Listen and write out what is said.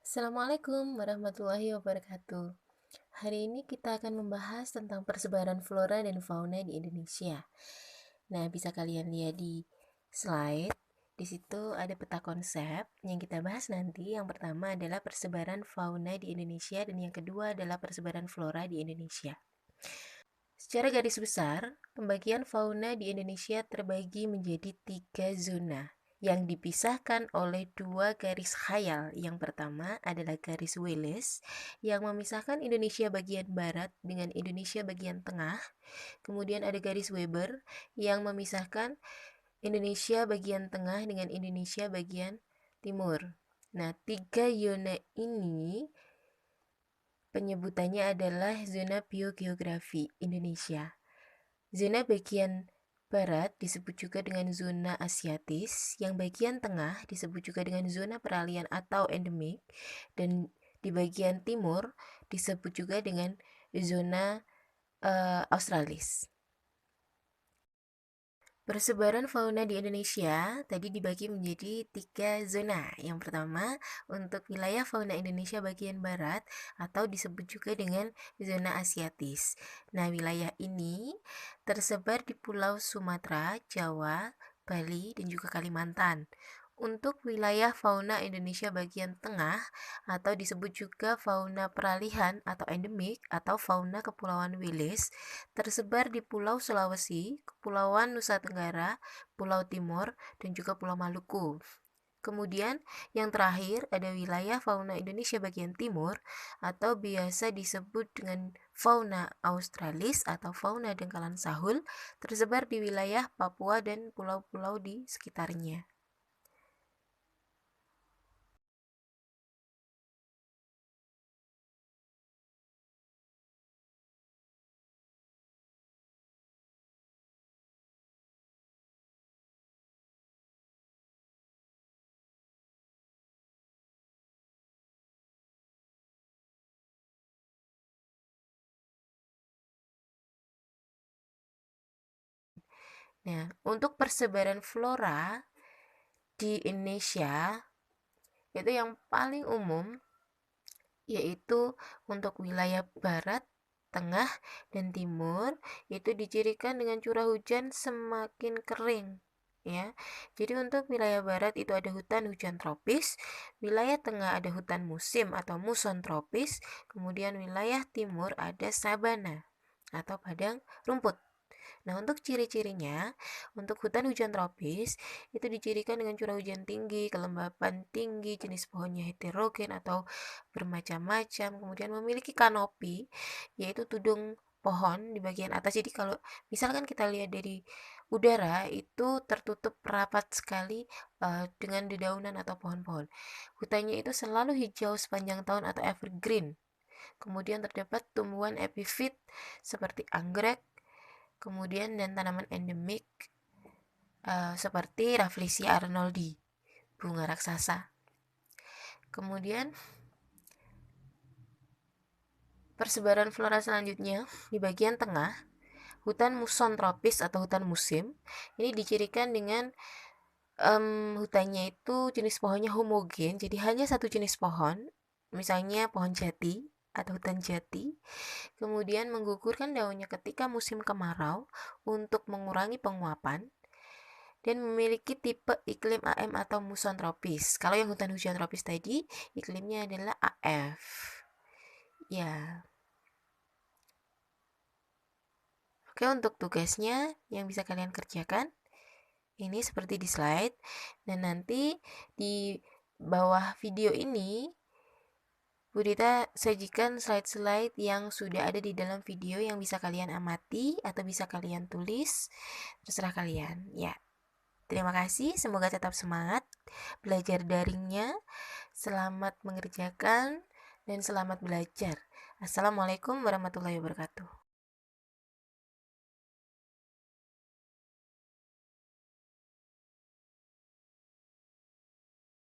Assalamualaikum warahmatullahi wabarakatuh. Hari ini kita akan membahas tentang persebaran flora dan fauna di Indonesia. Nah, bisa kalian lihat di slide. Di situ ada peta konsep yang kita bahas nanti. Yang pertama adalah persebaran fauna di Indonesia dan yang kedua adalah persebaran flora di Indonesia. Secara garis besar, pembagian fauna di Indonesia terbagi menjadi 3 zona yang dipisahkan oleh 2 garis khayal. Yang pertama adalah garis Wallace yang memisahkan Indonesia bagian barat dengan Indonesia bagian tengah. Kemudian ada garis Weber yang memisahkan Indonesia bagian tengah dengan Indonesia bagian timur. Nah, 3 zona ini penyebutannya adalah zona biogeografi Indonesia. Zona bagian barat disebut juga dengan zona asiatis, yang bagian tengah disebut juga dengan zona peralihan atau endemik, dan di bagian timur disebut juga dengan zona australis. Persebaran fauna di Indonesia tadi dibagi menjadi 3 zona. Yang pertama, untuk wilayah fauna Indonesia bagian barat atau disebut juga dengan zona asiatis. Nah, wilayah ini tersebar di Pulau Sumatera, Jawa, Bali, dan juga Kalimantan. Untuk wilayah fauna Indonesia bagian tengah atau disebut juga fauna peralihan atau endemik atau fauna Kepulauan Wilis tersebar di Pulau Sulawesi, Kepulauan Nusa Tenggara, Pulau Timur, dan juga Pulau Maluku. Kemudian yang terakhir ada wilayah fauna Indonesia bagian timur atau biasa disebut dengan fauna australis atau fauna dangkalan sahul tersebar di wilayah Papua dan pulau-pulau di sekitarnya. Nah, untuk persebaran flora di Indonesia itu yang paling umum yaitu untuk wilayah barat, tengah, dan timur itu dicirikan dengan curah hujan semakin kering ya. Jadi untuk wilayah barat itu ada hutan hujan tropis, wilayah tengah ada hutan musim atau muson tropis, kemudian wilayah timur ada sabana atau padang rumput. Nah, untuk ciri-cirinya, untuk hutan hujan tropis itu dicirikan dengan curah hujan tinggi, kelembapan tinggi, jenis pohonnya heterogen atau bermacam-macam, kemudian memiliki kanopi, yaitu tudung pohon di bagian atas. Jadi kalau misalkan kita lihat dari udara itu tertutup rapat sekali dengan dedaunan atau pohon-pohon. Hutannya itu selalu hijau sepanjang tahun atau evergreen. Kemudian terdapat tumbuhan epifit seperti anggrek, kemudian dan tanaman endemik seperti Rafflesia arnoldi, bunga raksasa. Kemudian persebaran flora selanjutnya di bagian tengah, hutan muson tropis atau hutan musim. Ini dicirikan dengan hutannya itu jenis pohonnya homogen, jadi hanya satu jenis pohon, misalnya pohon jati atau hutan jati. Kemudian menggugurkan daunnya ketika musim kemarau untuk mengurangi penguapan dan memiliki tipe iklim AM atau muson tropis. Kalau yang hutan hujan tropis tadi, iklimnya adalah AF. Ya. Oke, untuk tugasnya yang bisa kalian kerjakan ini seperti di slide, dan nanti di bawah video ini Budita sajikan slide-slide yang sudah ada di dalam video yang bisa kalian amati atau bisa kalian tulis, terserah kalian ya. Terima kasih, semoga tetap semangat belajar daringnya. Selamat mengerjakan dan selamat belajar. Assalamualaikum warahmatullahi wabarakatuh.